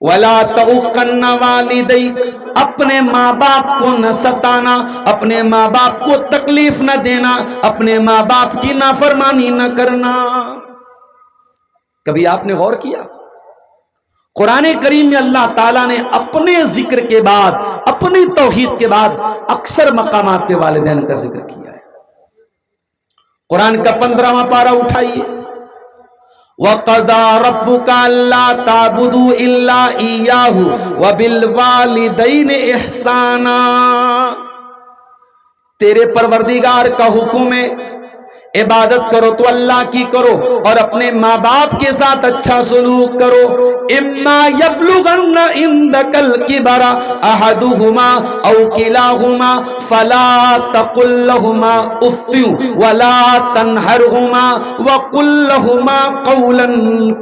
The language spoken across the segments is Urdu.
ولا تعقن والدیک، اپنے ماں باپ کو نہ ستانا، اپنے ماں باپ کو تکلیف نہ دینا، اپنے ماں باپ کی نافرمانی نہ کرنا۔ کبھی آپ نے غور کیا قرآن کریم میں اللہ تعالیٰ نے اپنے ذکر کے بعد، اپنی توحید کے بعد اکثر مقامات والدین کا ذکر کیا ہے۔ قرآن کا 15واں پارہ اٹھائیے، وَقَضَىٰ رَبُّكَ أَلَّا تَعْبُدُوا إِلَّا إِيَّاهُ وَبِالْوَالِدَيْنِ إِحْسَانًا، تیرے پروردگار کا حکم ہے عبادت کرو تو اللہ کی کرو اور اپنے ماں باپ کے ساتھ اچھا سلوک کرو۔ اما یبلغن عندک الکبر احدہما او کلاہما فلا تقل لہما اف ولا تنہرہما وقل لہما قولا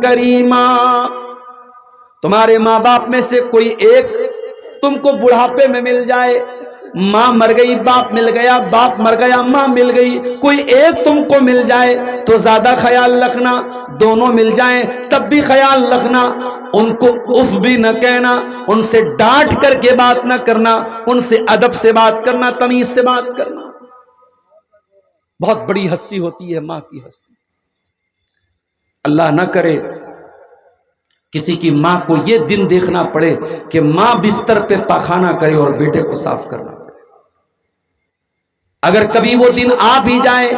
کریما، تمہارے ماں باپ میں سے کوئی ایک تم کو بڑھاپے میں مل جائے، ماں مر گئی باپ مل گیا، باپ مر گیا ماں مل گئی، کوئی ایک تم کو مل جائے تو زیادہ خیال رکھنا، دونوں مل جائیں تب بھی خیال رکھنا، ان کو اف بھی نہ کہنا، ان سے ڈانٹ کر کے بات نہ کرنا، ان سے ادب سے بات کرنا، تمیز سے بات کرنا۔ بہت بڑی ہستی ہوتی ہے ماں کی ہستی۔ اللہ نہ کرے کسی کی ماں کو یہ دن دیکھنا پڑے کہ ماں بستر پہ پاخانہ کرے اور بیٹے کو صاف کرنا پڑے۔ اگر کبھی وہ دن آ بھی جائے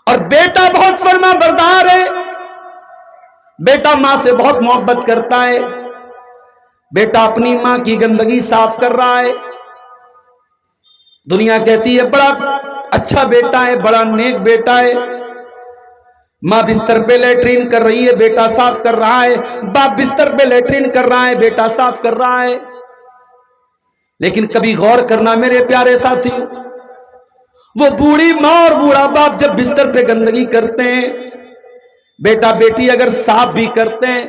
اور بیٹا بہت فرما بردار ہے، بیٹا ماں سے بہت محبت کرتا ہے، بیٹا اپنی ماں کی گندگی صاف کر رہا ہے، دنیا کہتی ہے بڑا اچھا بیٹا ہے، بڑا نیک بیٹا ہے، ماں بستر پہ لیٹرین کر رہی ہے بیٹا صاف کر رہا ہے، باپ بستر پہ لیٹرین کر رہا ہے بیٹا صاف کر رہا ہے۔ لیکن کبھی غور کرنا میرے پیارے ساتھی، وہ بوڑھی ماں اور بوڑھا باپ جب بستر پہ گندگی کرتے ہیں، بیٹا بیٹی اگر صاف بھی کرتے ہیں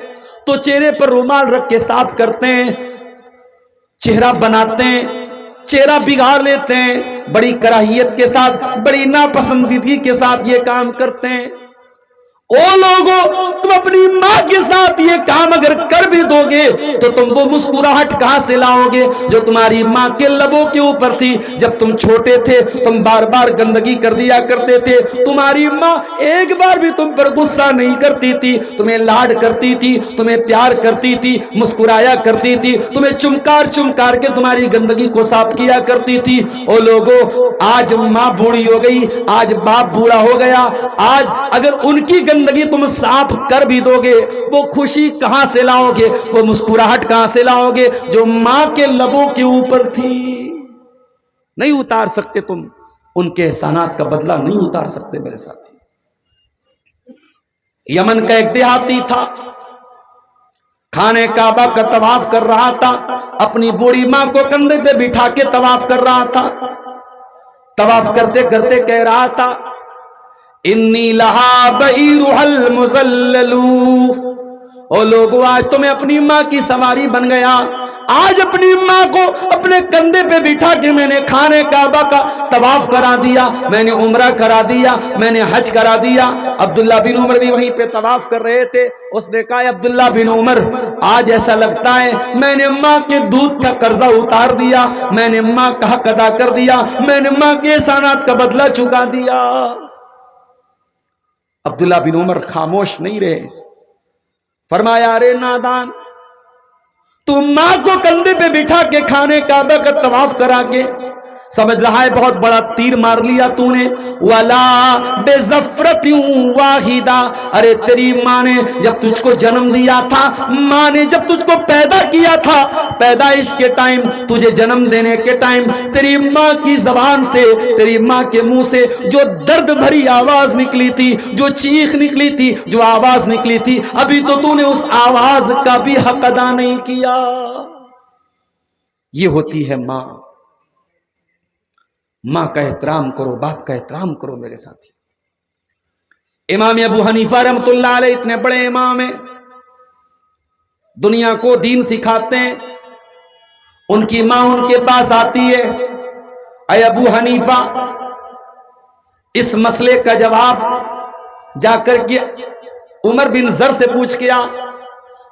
تو چہرے پر رومال رکھ کے صاف کرتے ہیں، چہرہ بناتے ہیں، چہرہ بگاڑ لیتے ہیں، بڑی کراہیت کے ساتھ، بڑی ناپسندیدگی کے ساتھ یہ کام کرتے ہیں۔ او لوگوں، تم اپنی ماں کے ساتھ یہ کام اگر کر بھی دو گے تو تم وہ مسکراہٹ کہاں سے لاؤ گے جو تمہاری ماں کے لبوں کے اوپر تھی؟ جب تم چھوٹے تھے تم بار بار گندگی کر دیا کرتے تھے، تمہاری ماں ایک بار بھی تم پر غصہ نہیں کرتی تھی، تمہیں لاڈ کرتی تھی، تمہیں پیار کرتی تھی، مسکرایا کرتی تھی، تمہیں چمکار چمکار کے تمہاری گندگی کو صاف کیا کرتی تھی۔ او لوگوں، آج ماں بوڑھی ہو گئی، آج باپ بوڑھا ہو گیا، آج اگر ان کی گندگی تم صاف کر بھی دو گے، وہ خوشی کہاں سے لاؤ گے، وہ مسکراہٹ کہاں سے لاؤ گے جو ماں کے لبوں کے اوپر تھی؟ نہیں اتار سکتے تم ان کے احسانات کا بدلہ، نہیں اتار سکتے میرے ساتھی۔ یمن کا ایک دیہاتی تھا، خانہ کعبہ کا طواف کر رہا تھا، اپنی بوڑھی ماں کو کندھے پہ بٹھا کے طواف کر رہا تھا، طواف کرتے کرتے کہہ رہا تھا انی لہا بعیرھا المذلل، او لوگو آج تو میں اپنی ماں کی سواری بن گیا، آج اپنی ماں کو اپنے کندھے پہ بٹھا کے میں نے خانہ کعبہ کا طواف کرا دیا، میں نے عمرہ کرا دیا، میں نے حج کرا دیا۔ عبداللہ بن عمر بھی وہیں پہ طواف کر رہے تھے، اس نے کہا عبداللہ بن عمر آج ایسا لگتا ہے میں نے ماں کے دودھ کا قرضہ اتار دیا، میں نے ماں کا حق ادا کر دیا، میں نے ماں کے احسانات کا بدلہ چکا دیا۔ عبداللہ بن عمر خاموش نہیں رہے، فرمایا ارے نادان، تو ماں کو کندھے پہ بٹھا کے خانہ کعبہ کا طواف کرا کے سمجھ رہا ہے بہت بڑا تیر مار لیا تو نے، وَلَا بِزَفْرَةٍ وَاحِدَةٍ، ارے تیری ماں نے جب تجھ کو جنم دیا تھا، ماں نے جب تجھ کو پیدا کیا تھا، پیدائش کے ٹائم، تجھے جنم دینے کے ٹائم، تیری ماں کی زبان سے، تیری ماں کے منہ سے جو درد بھری آواز نکلی تھی، جو چیخ نکلی تھی، جو آواز نکلی تھی، ابھی تو نے اس آواز کا بھی حق ادا نہیں کیا۔ یہ ہوتی ہے ماں۔ ماں کا احترام کرو، باپ کا احترام کرو میرے ساتھی۔ امام ابو حنیفہ رحمۃ اللہ علیہ اتنے بڑے امام ہیں، دنیا کو دین سکھاتے ہیں، ان کی ماں ان کے پاس آتی ہے، اے ابو حنیفہ اس مسئلے کا جواب جا کر کے عمر بن زر سے پوچھ کے آ،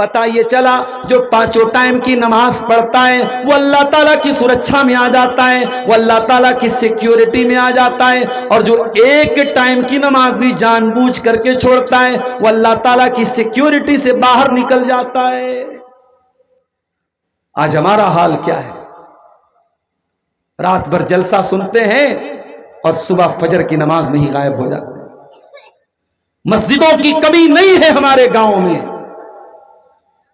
پتہ یہ چلا جو 5 ٹائم کی نماز پڑھتا ہے وہ اللہ تعالیٰ کی سرکشا میں آ جاتا ہے، وہ اللہ تعالیٰ کی سیکیورٹی میں آ جاتا ہے، اور جو 1 ٹائم کی نماز بھی جان بوجھ کر کے چھوڑتا ہے وہ اللہ تعالیٰ کی سیکیورٹی سے باہر نکل جاتا ہے۔ آج ہمارا حال کیا ہے؟ رات بھر جلسہ سنتے ہیں اور صبح فجر کی نماز میں ہی غائب ہو جاتے ہیں۔ مسجدوں کی کمی نہیں ہے ہمارے گاؤں میں،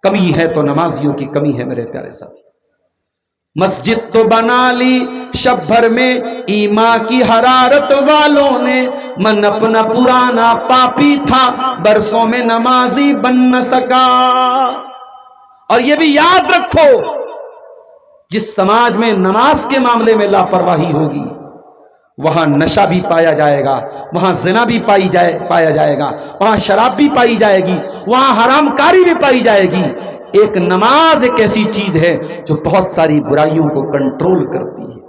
کمی ہے تو نمازیوں کی کمی ہے میرے پیارے ساتھی۔ مسجد تو بنا لی شب بھر میں ایمان کی حرارت والوں نے، من اپنا پرانا پاپی تھا برسوں میں نمازی بن نہ سکا۔ اور یہ بھی یاد رکھو، جس سماج میں نماز کے معاملے میں لاپرواہی ہوگی وہاں نشہ بھی پایا جائے گا، وہاں زنا بھی پایا جائے گا، وہاں شراب بھی پائی جائے گی، وہاں حرام کاری بھی پائی جائے گی۔ ایک نماز ایک ایسی چیز ہے جو بہت ساری برائیوں کو کنٹرول کرتی ہے۔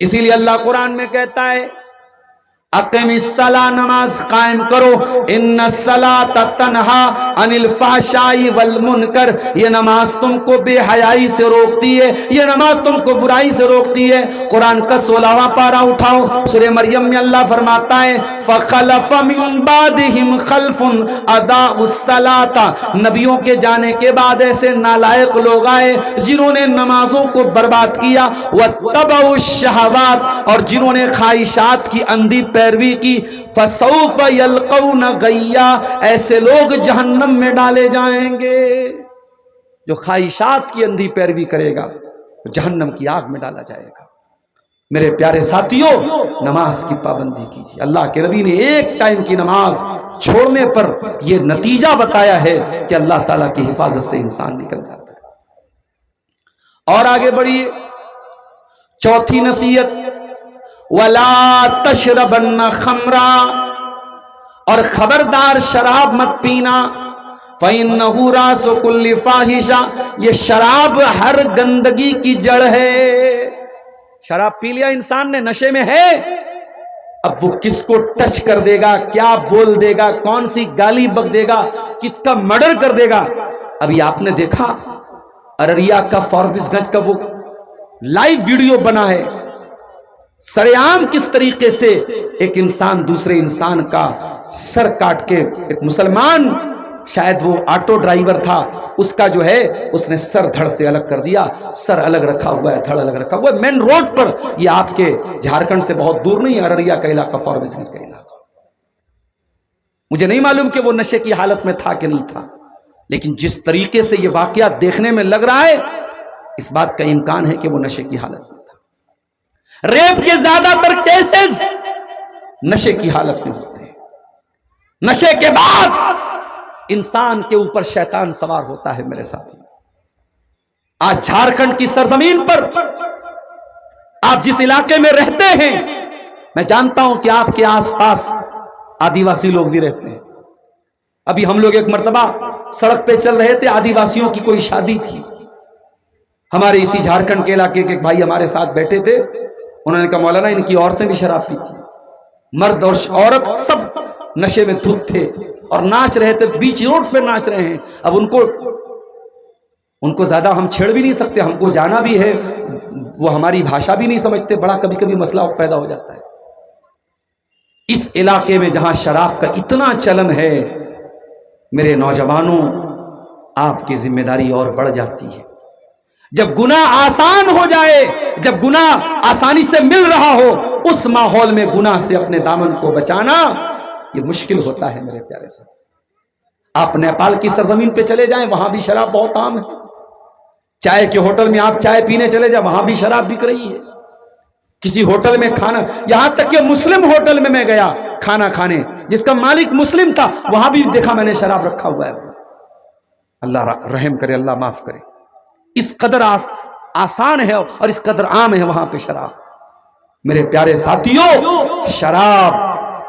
اسی لیے اللہ قرآن میں کہتا ہے اقیم الصلاۃ، نماز قائم کرو، ان الصلاۃ تنہا عن الفحشاء والمنکر، یہ نماز تم کو بے حیائی سے روکتی ہے، یہ نماز تم کو برائی سے روکتی ہے۔ قرآن کا 16واں پارہ اٹھاؤ، سورہ مریم میں اللہ فرماتا ہے فخلف من بعدہم خلف اضاعوا الصلاۃ، نبیوں کے جانے کے بعد ایسے نالائق لوگ آئے جنہوں نے نمازوں کو برباد کیا، واتبعوا الشہوات، اور جنہوں نے خواہشات کی اندھی پیروی کی، فسوف یلقون غیا، ایسے لوگ جہنم میں ڈالے جائیں گے۔ جو خواہشات کی اندھی پیروی کرے گا وہ جہنم کی آگ میں ڈالا جائے گا۔ میرے پیارے ساتھیوں، نماز کی پابندی کیجیے۔ اللہ کے نبی نے 1 ٹائم کی نماز چھوڑنے پر یہ نتیجہ بتایا ہے کہ اللہ تعالیٰ کی حفاظت سے انسان نکل جاتا ہے۔ اور آگے بڑھیے، چوتھی نصیحت، وَلَا تَشْرَبَنَّ خَمْرًا، اور خبردار شراب مت پینا، فَإِنَّهُ رَأْسُ كُلِّ فَاحِشَةٍ، یہ شراب ہر گندگی کی جڑ ہے۔ شراب پی لیا انسان نے، نشے میں ہے، اب وہ کس کو ٹچ کر دے گا، کیا بول دے گا، کون سی گالی بک دے گا، کس کا مرڈر کر دے گا۔ ابھی آپ نے دیکھا ارریا کا فاربس گنج کا وہ لائیو ویڈیو بنا ہے، سرعام کس طریقے سے ایک انسان دوسرے انسان کا سر کاٹ کے، ایک مسلمان شاید وہ آٹو ڈرائیور تھا، اس کا جو ہے اس نے سر دھڑ سے الگ کر دیا، سر الگ رکھا ہوا ہے، دھڑ الگ رکھا ہوا ہے، مین روڈ پر۔ یہ آپ کے جھارکھنڈ سے بہت دور نہیں، ارریا کا علاقہ، فاربس گنج کا علاقہ۔ مجھے نہیں معلوم کہ وہ نشے کی حالت میں تھا کہ نہیں تھا، لیکن جس طریقے سے یہ واقعہ دیکھنے میں لگ رہا ہے اس بات کا امکان ہے کہ وہ نشے کی حالت میں تھا۔ ریپ کے زیادہ تر کیسز نشے کی حالت میں ہوتے ہیں۔ نشے کے بعد انسان کے اوپر شیطان سوار ہوتا ہے میرے ساتھی۔ آج جھارکھنڈ کی سرزمین پر آپ جس علاقے میں رہتے ہیں، میں جانتا ہوں کہ آپ کے آس پاس آدیواسی لوگ بھی رہتے ہیں۔ ابھی ہم لوگ ایک مرتبہ سڑک پہ چل رہے تھے، آدیواسیوں کی کوئی شادی تھی، ہمارے اسی جھارکھنڈ کے علاقے کے ایک بھائی ہمارے ساتھ بیٹھے تھے، انہوں نے کہا مولانا ان کی عورتیں بھی شراب پیتی، مرد اور عورت سب نشے میں دھت تھے اور ناچ رہے تھے، بیچ روڈ پہ ناچ رہے ہیں۔ اب ان کو زیادہ ہم چھیڑ بھی نہیں سکتے، ہم کو جانا بھی ہے، وہ ہماری بھاشا بھی نہیں سمجھتے، بڑا کبھی کبھی مسئلہ پیدا ہو جاتا ہے۔ اس علاقے میں جہاں شراب کا اتنا چلن ہے، میرے نوجوانوں آپ کی ذمہ داری اور بڑھ جاتی ہے۔ جب گناہ آسان ہو جائے، جب گناہ آسانی سے مل رہا ہو، اس ماحول میں گناہ سے اپنے دامن کو بچانا یہ مشکل ہوتا ہے میرے پیارے ساتھی۔ آپ نیپال کی سرزمین پہ چلے جائیں، وہاں بھی شراب بہت عام ہے۔ چائے کے ہوٹل میں آپ چائے پینے چلے جائیں، وہاں بھی شراب بک رہی ہے۔ کسی ہوٹل میں کھانا، یہاں تک کہ مسلم ہوٹل میں گیا کھانا کھانے، جس کا مالک مسلم تھا، وہاں بھی دیکھا میں نے شراب رکھا ہوا ہے۔ اللہ رحم کرے، اللہ معاف کرے۔ اس قدر آسان ہے اور اس قدر عام ہے وہاں پہ شراب۔ میرے پیارے ساتھیوں، شراب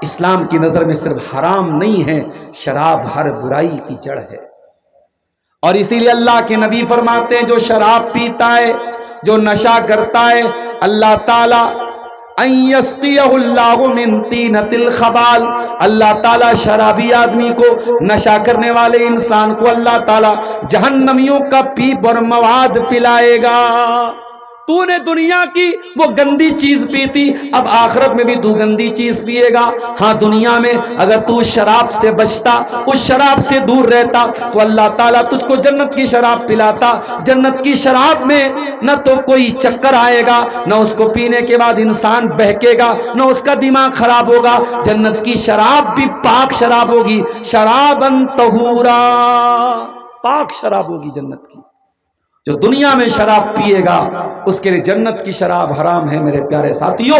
اسلام کی نظر میں صرف حرام نہیں ہے، شراب ہر برائی کی جڑ ہے۔ اور اسی لیے اللہ کے نبی فرماتے ہیں جو شراب پیتا ہے، جو نشہ کرتا ہے، اللہ تعالیٰ ان یسقیہ اللہ من طینۃ الخبال، اللہ تعالیٰ شرابی آدمی کو، نشہ کرنے والے انسان کو اللہ تعالیٰ جہنمیوں کا پیپ اور مواد پلائے گا۔ تو نے دنیا کی وہ گندی چیز پی تھی، اب آخرت میں بھی تو گندی چیز پیے گا۔ ہاں دنیا میں اگر تو شراب سے بچتا، اس شراب سے دور رہتا، تو اللہ تعالیٰ تجھ کو جنت کی شراب پلاتا۔ جنت کی شراب میں نہ تو کوئی چکر آئے گا، نہ اس کو پینے کے بعد انسان بہکے گا، نہ اس کا دماغ خراب ہوگا۔ جنت کی شراب بھی پاک شراب ہوگی، شرابن طہورا، پاک شراب ہوگی جنت کی۔ جو دنیا میں شراب پیے گا اس کے لیے جنت کی شراب حرام ہے میرے پیارے ساتھیوں۔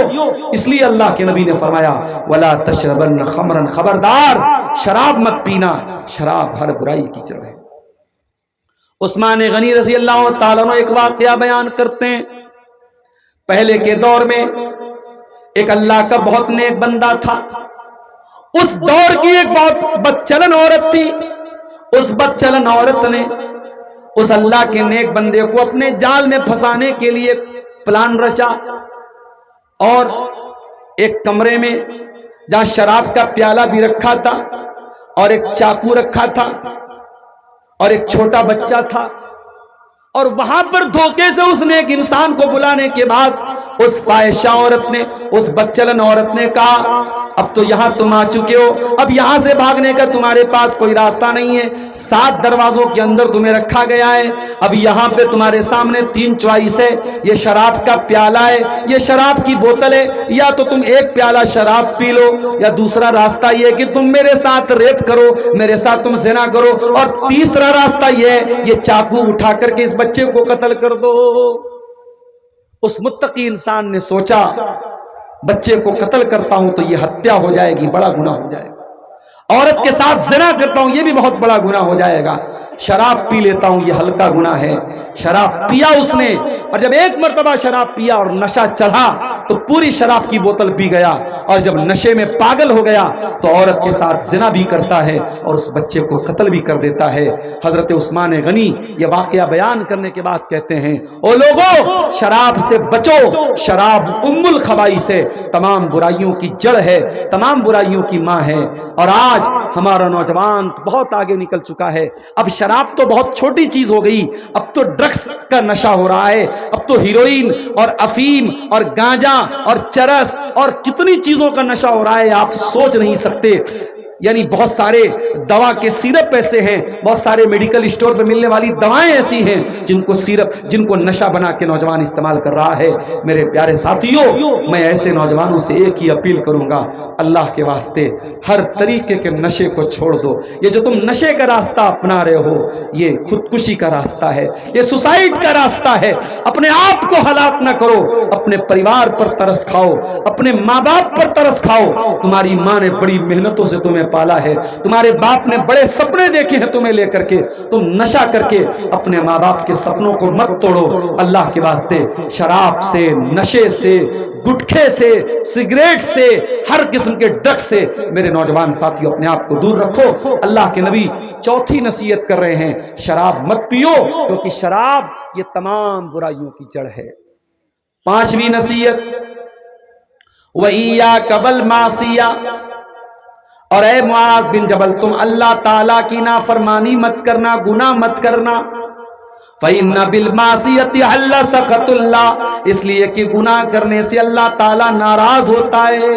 اس لیے اللہ کے نبی نے فرمایا وَلَا تَشْرَبَنَّ خَمْرًا، خبردار شراب مت پینا، شراب ہر برائی کی جڑ ہے۔ عثمان غنی رضی اللہ تعالیٰ عنہ ایک واقعہ بیان کرتے ہیں۔ پہلے کے دور میں ایک اللہ کا بہت نیک بندہ تھا، اس دور کی ایک بہت بدچلن عورت تھی۔ اس بدچلن عورت نے اس اللہ کے نیک بندے کو اپنے جال میں پھنسانے کے لیے پلان رچا، اور ایک کمرے میں جہاں شراب کا پیالہ بھی رکھا تھا اور ایک چاقو رکھا تھا اور ایک چھوٹا بچہ تھا، اور وہاں پر دھوکے سے اس نے ایک انسان کو بلانے کے بعد اس فاحشہ عورت نے، اس بدچلن عورت نے کہا اب تو یہاں تم آ چکے ہو، اب یہاں سے بھاگنے کا تمہارے پاس کوئی راستہ نہیں ہے، 7 دروازوں کے اندر تمہیں رکھا گیا ہے، اب یہاں پہ تمہارے سامنے 3 چوائس ہے، یہ شراب کا پیالہ ہے، یہ شراب کی بوتل ہے، یا تو تم ایک پیالہ شراب پی لو، یا دوسرا راستہ یہ کہ تم میرے ساتھ ریپ کرو، میرے ساتھ تم زنا کرو، اور تیسرا راستہ یہ ہے یہ چاقو اٹھا کر کے اس بچے کو قتل کر دو۔ اس متقی انسان نے سوچا بچے کو قتل کرتا ہوں تو یہ ہتیا ہو جائے گی، بڑا گناہ ہو جائے گا، عورت کے ساتھ زنا کرتا ہوں یہ بھی بہت بڑا گناہ ہو جائے گا، شراب پی لیتا ہوں یہ ہلکا گناہ ہے۔ شراب پیا اس نے، اور جب ایک مرتبہ شراب پیا اور نشہ چڑھا تو پوری شراب کی بوتل پی گیا، اور جب نشے میں پاگل ہو گیا تو عورت کے ساتھ زنا بھی کرتا ہے اور اس بچے کو قتل بھی کر دیتا ہے۔ حضرت عثمان غنی یہ واقعہ بیان کرنے کے بعد کہتے ہیں او لوگو شراب سے بچو، شراب ام الخبائث ہے، تمام برائیوں کی جڑ ہے، تمام برائیوں کی ماں ہے۔ اور آج ہمارا نوجوان بہت آگے نکل چکا ہے، اب شراب تو بہت چھوٹی چیز ہو گئی، اب تو ڈرگس کا نشہ ہو رہا ہے، اب تو ہیروئن اور افیم اور گانجا اور چرس اور کتنی چیزوں کا نشہ ہو رہا ہے آپ سوچ نہیں سکتے۔ یعنی بہت سارے دوا کے سیرپ ایسے ہیں، بہت سارے میڈیکل اسٹور پہ ملنے والی دوائیں ایسی ہیں جن کو نشہ بنا کے نوجوان استعمال کر رہا ہے۔ میرے پیارے ساتھیوں میں ایسے نوجوانوں سے ایک ہی اپیل کروں گا، اللہ کے واسطے ہر طریقے کے نشے کو چھوڑ دو۔ یہ جو تم نشے کا راستہ اپنا رہے ہو یہ خودکشی کا راستہ ہے، یہ سوسائڈ کا راستہ ہے۔ اپنے آپ کو ہلاک نہ کرو، اپنے پریوار پر ترس کھاؤ، اپنے ماں باپ پر ترس کھاؤ۔ تمہاری ماں نے بڑی محنتوں سے تمہیں پالا ہے، تمہارے باپ نے بڑے سپنے دیکھے ہیں تمہیں لے کر کے، تم نشہ کر کے اپنے ماں باپ کے سپنوں کو مت توڑو۔ اللہ کے واسطے شراب سے، نشے سے، گٹکھے سے، سگریٹ سے، ہر قسم کے ڈرگ سے میرے نوجوان ساتھیوں اپنے آپ کو دور رکھو۔ اللہ کے نبی چوتھی نصیحت کر رہے ہیں شراب مت پیو، کیونکہ شراب یہ تمام برائیوں کی جڑ ہے۔ 5ویں نصیحت وَإِيَّاكَ وَالْمَعْصِيَةَ، اور اے معاذ بن جبل تم اللہ تعالیٰ کی نافرمانی مت کرنا، گناہ مت کرنا۔ فَإِنَّ بِالْمَعْصِيَةِ حَلَّ سَخَطُ اللَّهِ، اس لیے کہ گناہ کرنے سے اللہ تعالیٰ ناراض ہوتا ہے۔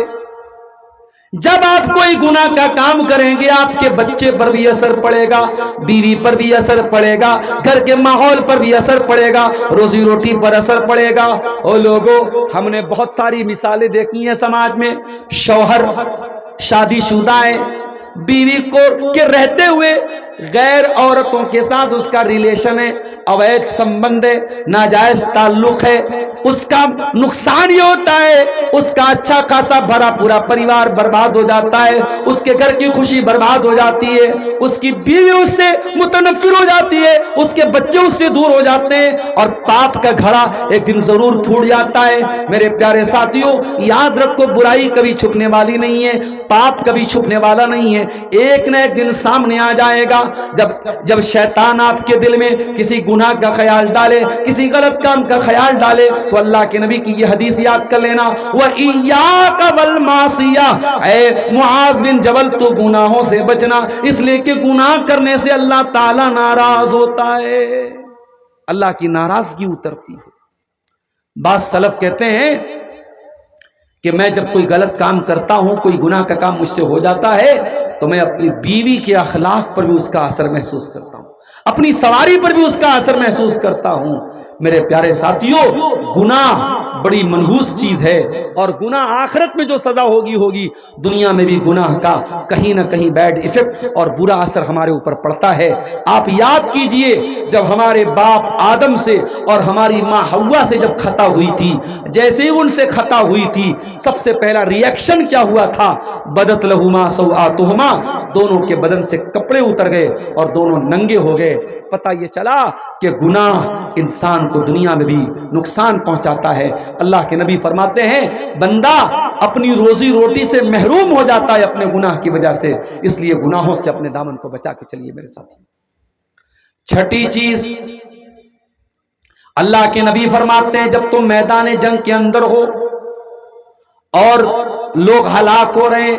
جب آپ کوئی گناہ کا کام کریں گے آپ کے بچے پر بھی اثر پڑے گا، بیوی پر بھی اثر پڑے گا، گھر کے ماحول پر بھی اثر پڑے گا، روزی روٹی پر اثر پڑے گا۔ او لوگوں ہم نے بہت ساری مثالیں دیکھی ہیں سماج میں، شوہر شادی شدہ ہے، بیوی کو کے رہتے ہوئے غیر عورتوں کے ساتھ اس کا ریلیشن ہے، اویدھ سمبند ہے، ناجائز تعلق ہے، اس کا نقصان یہ ہوتا ہے اس کا اچھا خاصا بھرا پورا پریوار برباد ہو جاتا ہے، اس کے گھر کی خوشی برباد ہو جاتی ہے، اس کی بیوی اس سے متنفر ہو جاتی ہے، اس کے بچے اس سے دور ہو جاتے ہیں، اور پاپ کا گھڑا ایک دن ضرور پھوٹ جاتا ہے۔ میرے پیارے ساتھیوں یاد رکھو برائی کبھی چھپنے والی نہیں ہے، پاپ کبھی چھپنے والا نہیں ہے، ایک نہ ایک دن سامنے آ جائے گا۔ جب شیطان آپ کے دل میں کسی گناہ کا خیال ڈالے، کسی غلط کام کا خیال ڈالے، تو اللہ کے نبی کی یہ حدیث یاد کر لینا، وَإِيَّاكَ وَالْمَعْصِيَةَ، اے معاذ بن جبل تو گناہوں سے بچنا، اس لیے کہ گناہ کرنے سے اللہ تعالی ناراض ہوتا ہے، اللہ کی ناراضگی اترتی ہے۔ بعض سلف کہتے ہیں کہ میں جب کوئی غلط کام کرتا ہوں، کوئی گناہ کا کام مجھ سے ہو جاتا ہے، تو میں اپنی بیوی کے اخلاق پر بھی اس کا اثر محسوس کرتا ہوں، اپنی سواری پر بھی اس کا اثر محسوس کرتا ہوں۔ میرے پیارے ساتھیوں، گناہ بڑی منحوس چیز ہے، اور گناہ آخرت میں جو سزا ہوگی دنیا میں بھی گناہ کا کہیں نہ کہیں بیڈ ایفیکٹ اور برا اثر ہمارے اوپر پڑتا ہے۔ آپ یاد کیجئے، جب ہمارے باپ آدم سے اور ہماری ماں حوا سے جب خطا ہوئی تھی، جیسے ہی ان سے خطا ہوئی تھی، سب سے پہلا ریئیکشن کیا ہوا تھا؟ بدت لہما سوآتہما، دونوں کے بدن سے کپڑے اتر گئے اور دونوں ننگے ہو گئے۔ پتہ یہ چلا کہ گناہ انسان کو دنیا میں بھی نقصان پہنچاتا ہے۔ اللہ کے نبی فرماتے ہیں، بندہ اپنی روزی روٹی سے محروم ہو جاتا ہے اپنے گناہ کی وجہ سے، اس لیے گناہوں سے اپنے دامن کو بچا کے چلیے میرے ساتھی۔ چھٹی چیز، اللہ کے نبی فرماتے ہیں، جب تم میدان جنگ کے اندر ہو اور لوگ ہلاک ہو رہے ہیں،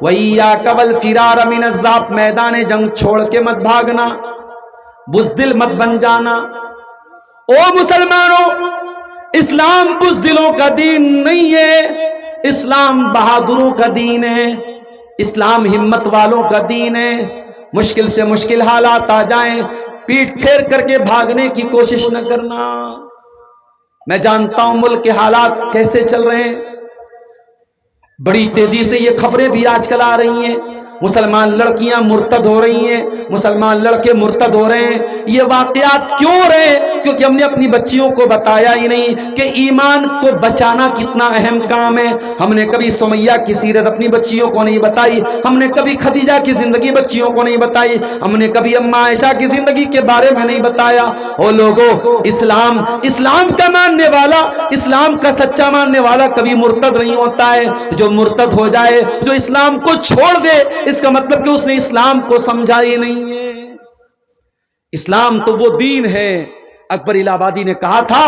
وَإِيَّاكَ وَالْفِرَارَ مِنَ الزَّحْفِ، میدان جنگ چھوڑ کے مت بھاگنا، بزدل مت بن جانا۔ او مسلمانوں، اسلام بزدلوں کا دین نہیں ہے، اسلام بہادروں کا دین ہے، اسلام ہمت والوں کا دین ہے۔ مشکل سے مشکل حالات آ جائیں، پیٹ پھیر کر کے بھاگنے کی کوشش نہ کرنا۔ میں جانتا ہوں ملک کے حالات کیسے چل رہے ہیں، بڑی تیزی سے یہ خبریں بھی آج کل آ رہی ہیں، مسلمان لڑکیاں مرتد ہو رہی ہیں، مسلمان لڑکے مرتد ہو رہے ہیں۔ یہ واقعات کیوں ہو رہے ہیں؟ کیونکہ ہم نے اپنی بچیوں کو بتایا ہی نہیں کہ ایمان کو بچانا کتنا اہم کام ہے۔ ہم نے کبھی سمیہ کی سیرت اپنی بچیوں کو نہیں بتائی، ہم نے کبھی خدیجہ کی زندگی بچیوں کو نہیں بتائی، ہم نے کبھی اماں عائشہ کی زندگی کے بارے میں نہیں بتایا۔ او لوگو، اسلام کا ماننے والا، اسلام کا سچا ماننے والا کبھی مرتد نہیں ہوتا ہے۔ جو مرتد ہو جائے، جو اسلام کو چھوڑ دے، اس کا مطلب کہ اس نے اسلام کو سمجھا ہی نہیں ہے۔ اسلام تو وہ دین ہے، اکبر الہ آبادی نے کہا تھا،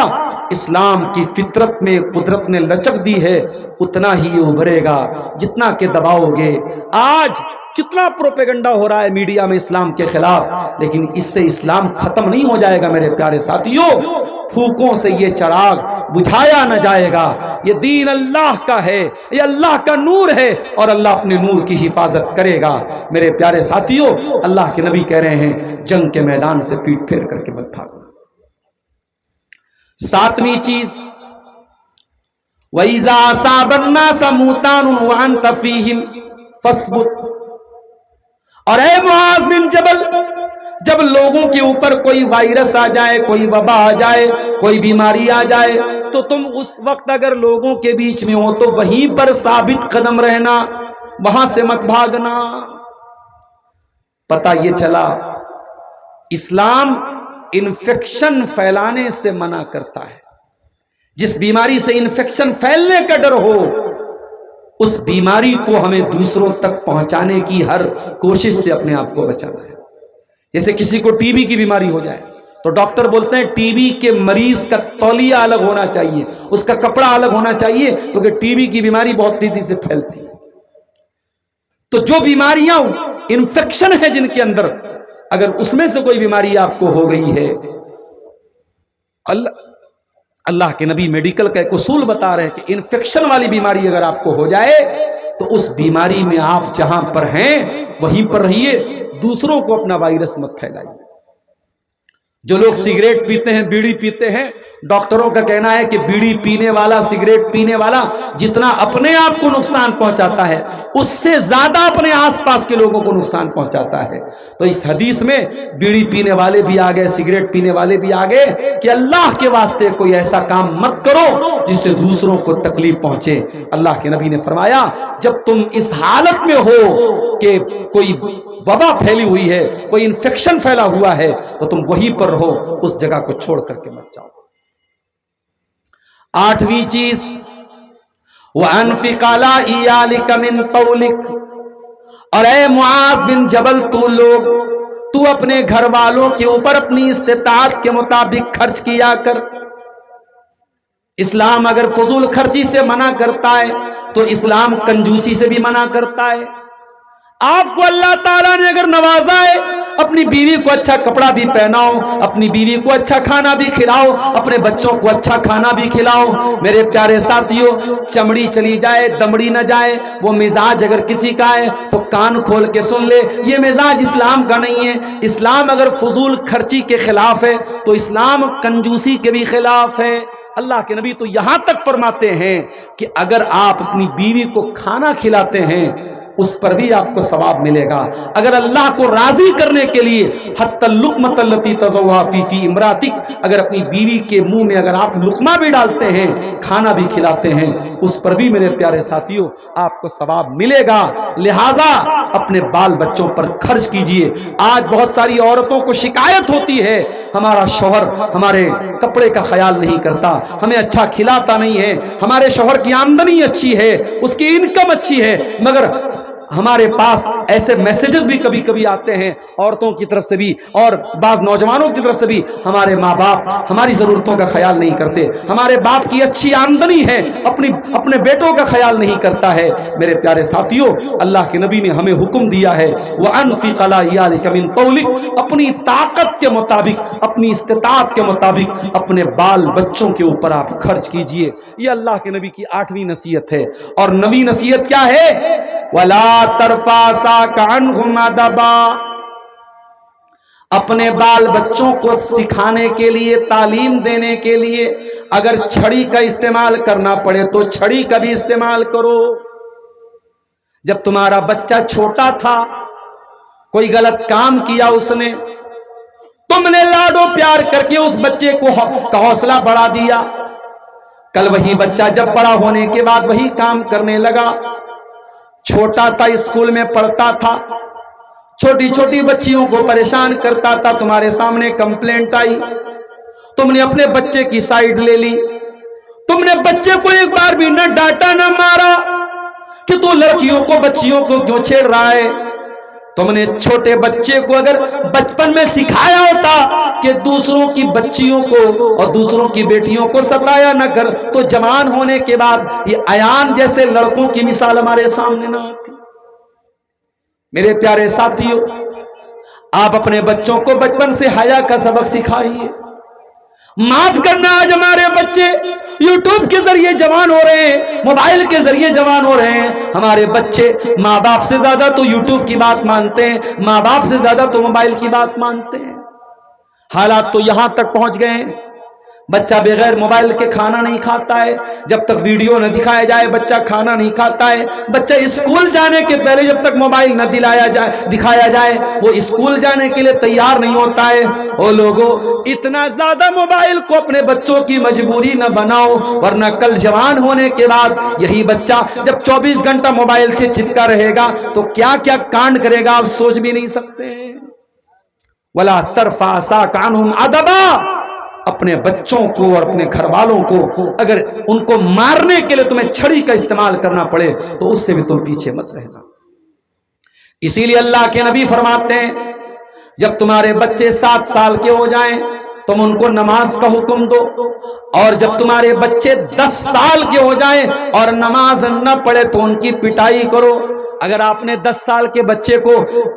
اسلام کی فطرت میں قدرت نے لچک دی ہے، اتنا ہی یہ ابھرے گا جتنا کہ دباؤ گے۔ آج کتنا پروپیگنڈا ہو رہا ہے میڈیا میں اسلام کے خلاف، لیکن اس سے اسلام ختم نہیں ہو جائے گا میرے پیارے ساتھیوں۔ پھوکوں سے یہ چراغ بجھایا نہ جائے گا۔ یہ دین اللہ کا ہے، یہ اللہ کا نور ہے، اور اللہ اپنے نور کی حفاظت کرے گا۔ میرے پیارے ساتھیوں، اللہ کے نبی کہہ رہے ہیں، جنگ کے میدان سے پیٹ پھیر کر کے مت بھاگنا۔ ساتویں چیز، وَإِذَا أَصَابَ النَّاسَ مُوتَانٌ وَأَنْتَ فِيهِمْ فَاصْبُرْ، اور اے معاذ بن جبل، جب لوگوں کے اوپر کوئی وائرس آ جائے، کوئی وبا آ جائے، کوئی بیماری آ جائے، تو تم اس وقت اگر لوگوں کے بیچ میں ہو تو وہیں پر ثابت قدم رہنا، وہاں سے مت بھاگنا۔ پتہ یہ چلا، اسلام انفیکشن پھیلانے سے منع کرتا ہے۔ جس بیماری سے انفیکشن پھیلنے کا ڈر ہو، اس بیماری کو ہمیں دوسروں تک پہنچانے کی ہر کوشش سے اپنے آپ کو بچانا ہے۔ جیسے کسی کو ٹی بی کی بیماری ہو جائے تو ڈاکٹر بولتے ہیں ٹی بی کے مریض کا تولیہ الگ ہونا چاہیے، اس کا کپڑا الگ ہونا چاہیے، کیونکہ ٹی بی کی بیماری بہت تیزی سے پھیلتی ہے۔ تو جو بیماریاں انفیکشن ہے جن کے اندر، اگر اس میں سے کوئی بیماری آپ کو ہو گئی ہے، اللہ کے نبی میڈیکل کا ایک اصول بتا رہے ہیں کہ انفیکشن والی بیماری اگر آپ کو ہو جائے تو اس بیماری میں آپ جہاں پر ہیں وہیں پر رہیے، دوسروں کو اپنا وائرس مت پھیلائیے۔ جو لوگ سگریٹ پیتے ہیں، بیڑی پیتے ہیں، ڈاکٹروں کا کہنا ہے کہ بیڑی پینے والا، سگریٹ پینے والا جتنا اپنے آپ کو نقصان پہنچاتا ہے، اس سے زیادہ اپنے آس پاس کے لوگوں کو نقصان پہنچاتا ہے۔ تو اس حدیث میں بیڑی پینے والے بھی آ گئے، سگریٹ پینے والے بھی آ گئے کہ اللہ کے واسطے کوئی ایسا کام مت کرو جس سے دوسروں کو تکلیف پہنچے۔ اللہ کے نبی نے فرمایا، جب تم اس حالت میں ہو کہ کوئی وبا پھیلی ہوئی ہے، کوئی انفیکشن پھیلا ہوا ہے، تو تم وہیں پر رہو، اس جگہ کو چھوڑ کر کے مت جاؤ۔ آٹھویں چیز، وَأَنْفِقْ عَلَىٰ إِيَالِكَ مِنْ طَوْلِكَ، اور اے معاذ بن جبل، تو لوگ تو اپنے گھر والوں کے اوپر اپنی استطاعت کے مطابق خرچ کیا کر۔ اسلام اگر فضول خرچی سے منع کرتا ہے تو اسلام کنجوسی سے بھی منع کرتا ہے۔ آپ کو اللہ تعالیٰ نے اگر نوازا ہے، اپنی بیوی کو اچھا کپڑا بھی پہناؤ، اپنی بیوی کو اچھا کھانا بھی کھلاؤ، اپنے بچوں کو اچھا کھانا بھی کھلاؤ۔ میرے پیارے ساتھیوں، چمڑی چلی جائے دمڑی نہ جائے، وہ مزاج اگر کسی کا ہے تو کان کھول کے سن لے، یہ مزاج اسلام کا نہیں ہے۔ اسلام اگر فضول خرچی کے خلاف ہے تو اسلام کنجوسی کے بھی خلاف ہے۔ اللہ کے نبی تو یہاں تک فرماتے ہیں کہ اگر آپ اپنی بیوی کو کھانا کھلاتے ہیں اس پر بھی آپ کو ثواب ملے گا۔ اگر اللہ کو راضی کرنے کے لیے حتی اللقمۃ التی تضعها فی امراتک، اگر اپنی بیوی کے منہ میں اگر آپ لقمہ بھی ڈالتے ہیں، کھانا بھی کھلاتے ہیں، اس پر بھی میرے پیارے ساتھیوں آپ کو ثواب ملے گا۔ لہٰذا اپنے بال بچوں پر خرچ کیجئے۔ آج بہت ساری عورتوں کو شکایت ہوتی ہے، ہمارا شوہر ہمارے کپڑے کا خیال نہیں کرتا، ہمیں اچھا کھلاتا نہیں ہے، ہمارے شوہر کی آمدنی اچھی ہے، اس کی انکم اچھی ہے، مگر ہمارے پاس ایسے میسیجز بھی کبھی کبھی آتے ہیں عورتوں کی طرف سے بھی اور بعض نوجوانوں کی طرف سے بھی، ہمارے ماں باپ ہماری ضرورتوں کا خیال نہیں کرتے، ہمارے باپ کی اچھی آمدنی ہے، اپنے بیٹوں کا خیال نہیں کرتا ہے۔ میرے پیارے ساتھیوں، اللہ کے نبی نے ہمیں حکم دیا ہے وَأَنْفِقْ عَلَىٰ عِيَالِكَ مِنْ طَوْلِكَ، اپنی طاقت کے مطابق، اپنی استطاعت کے مطابق اپنے بال بچوں کے اوپر آپ خرچ کیجئے۔ یہ اللہ کے نبی کی 8ویں نصیحت ہے۔ اور 9ویں نصیحت کیا ہے؟ وَلَا تَرْفَعْ عَصَاكَ عَنْهُمْ أَدَبًا، اپنے بال بچوں کو سکھانے کے لیے، تعلیم دینے کے لیے اگر چھڑی کا استعمال کرنا پڑے تو چھڑی کا بھی استعمال کرو۔ جب تمہارا بچہ چھوٹا تھا، کوئی غلط کام کیا اس نے، تم نے لاڈو پیار کر کے اس بچے کا حوصلہ بڑھا دیا، کل وہی بچہ جب بڑا ہونے کے بعد وہی کام کرنے لگا۔ چھوٹا تھا، اسکول میں پڑھتا تھا، چھوٹی چھوٹی بچیوں کو پریشان کرتا تھا، تمہارے سامنے کمپلینٹ آئی، تم نے اپنے بچے کی سائیڈ لے لی، تم نے بچے کو ایک بار بھی نہ ڈانٹا نہ مارا کہ تو لڑکیوں کو بچیوں کو کیوں چھیڑ رہا ہے۔ تم نے چھوٹے بچے کو اگر بچپن میں سکھایا ہوتا کہ دوسروں کی بچیوں کو اور دوسروں کی بیٹیوں کو ستایا نہ کر، تو جوان ہونے کے بعد یہ ایان جیسے لڑکوں کی مثال ہمارے سامنے نہ آتی۔ میرے پیارے ساتھیوں، آپ اپنے بچوں کو بچپن سے حیا کا سبق سکھائیے۔ معاف کرنا، آج ہمارے بچے یوٹیوب کے ذریعے جوان ہو رہے ہیں، موبائل کے ذریعے جوان ہو رہے ہیں۔ ہمارے بچے ماں باپ سے زیادہ تو یوٹیوب کی بات مانتے ہیں، ماں باپ سے زیادہ تو موبائل کی بات مانتے ہیں۔ حالات تو یہاں تک پہنچ گئے ہیں، بچہ بغیر موبائل کے کھانا نہیں کھاتا ہے، جب تک ویڈیو نہ دکھایا جائے بچہ کھانا نہیں کھاتا ہے۔ بچہ اسکول جانے کے پہلے جب تک موبائل نہ دکھایا جائے وہ اسکول جانے کے لیے تیار نہیں ہوتا ہے۔ او لوگوں، اتنا زیادہ موبائل کو اپنے بچوں کی مجبوری نہ بناؤ، ورنہ کل جوان ہونے کے بعد یہی بچہ جب 24 گھنٹہ موبائل سے چپکا رہے گا تو کیا کیا کانڈ کرے گا آپ سوچ بھی نہیں سکتے۔ وَلَا تَرْفَعْ عَصَاكَ عَنْهُمْ أَدَبًا، اپنے بچوں کو اور اپنے گھر والوں کو اگر ان کو مارنے کے لیے تمہیں چھڑی کا استعمال کرنا پڑے تو اس سے بھی تم پیچھے مت رہنا۔ اسی لیے اللہ کے نبی فرماتے ہیں جب تمہارے بچے 7 سال کے ہو جائیں تم ان کو نماز کا حکم دو، اور جب تمہارے بچے 10 سال کے ہو جائیں اور نماز نہ پڑھے تو ان کی پٹائی کرو۔ اگر آپ نے 10 سال کے بچے کو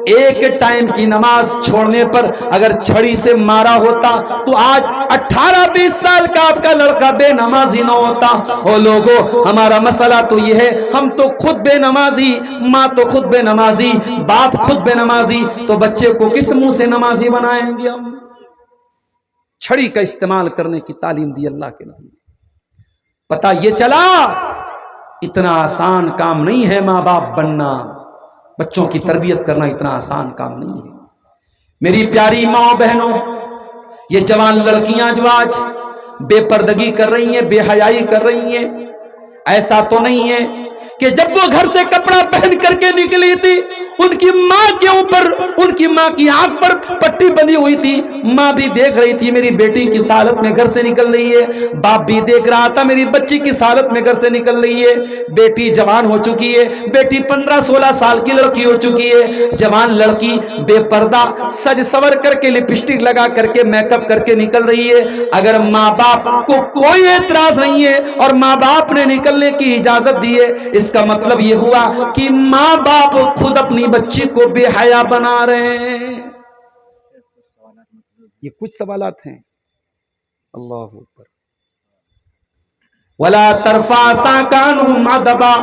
ایک ٹائم کی نماز چھوڑنے پر اگر چھڑی سے مارا ہوتا تو آج 18-20 سال کا آپ کا لڑکا بے نمازی نہ ہوتا۔ او لوگوں، ہمارا مسئلہ تو یہ ہے، ہم تو خود بے نمازی، ماں تو خود بے نمازی، باپ خود بے نمازی، تو بچے کو کس منہ سے نمازی بنائیں گے ہم؟ چھڑی کا استعمال کرنے کی تعلیم دی اللہ کے نبی نے۔ پتہ یہ چلا اتنا آسان کام نہیں ہے ماں باپ بننا، بچوں کی تربیت کرنا اتنا آسان کام نہیں ہے۔ میری پیاری ماں بہنوں، یہ جوان لڑکیاں جو آج بے پردگی کر رہی ہیں، بے حیائی کر رہی ہیں، ایسا تو نہیں ہے کہ جب وہ گھر سے کپڑا پہن کر کے نکلی تھی ان کی ماں کے اوپر، ان کی ماں کی آنکھ پر پٹی بندھی ہوئی تھی، ماں بھی دیکھ رہی تھی میری بیٹی کس حالت میں گھر سے نکل رہی ہے، باپ بھی دیکھ رہا تھا میری بچی کس حالت میں گھر سے نکل رہی ہے۔ بیٹی جوان ہو چکی ہے، بیٹی 15-16 سال کی لڑکی ہو چکی ہے، جوان لڑکی بے پردہ سج سور کر کے لپسٹک لگا کر کے میک اپ کر کے نکل رہی ہے۔ اگر ماں باپ کو کوئی اعتراض نہیں ہے اور ماں باپ نے نکلنے کی اجازت دی ہے، اس کا مطلب یہ ہوا کہ ماں باپ خود اپنی بچی کو بے حیا بنا رہے ہیں۔ یہ کچھ سوالات ہیں۔ اللہ اکبر۔ وَلَا تَرْفَعْ سَاكَانُهُمْ عَدَبًا،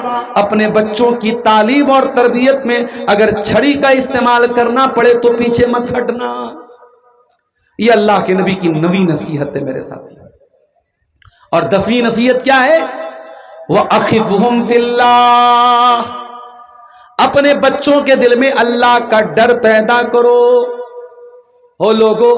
اپنے بچوں کی تعلیم اور تربیت میں اگر چھڑی کا استعمال کرنا پڑے تو پیچھے مت ہٹنا۔ یہ اللہ کے نبی کی نویں نصیحت ہے میرے ساتھی۔ اور 10ویں نصیحت کیا ہے؟ وَأَخِفْهُمْ فِي اللَّهِ، اپنے بچوں کے دل میں اللہ کا ڈر پیدا کرو۔ ہو لوگو،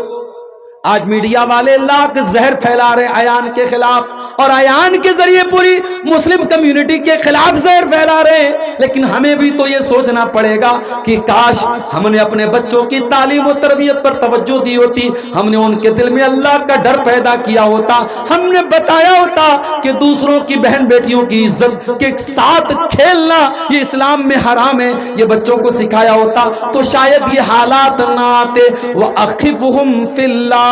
آج میڈیا والے لاکھ زہر پھیلا رہے ایان کے خلاف، اور ایان کے ذریعے پوری مسلم کمیونٹی کے خلاف زہر پھیلا رہے ہیں، لیکن ہمیں بھی تو یہ سوچنا پڑے گا کہ کاش ہم نے اپنے بچوں کی تعلیم و تربیت پر توجہ دی ہوتی، ہم نے ان کے دل میں اللہ کا ڈر پیدا کیا ہوتا، ہم نے بتایا ہوتا کہ دوسروں کی بہن بیٹیوں کی عزت کے ساتھ کھیلنا یہ اسلام میں حرام ہے، یہ بچوں کو سکھایا ہوتا تو شاید یہ حالات نہ آتے۔ وَأَخِفْهُمْ فِي اللَّهِ،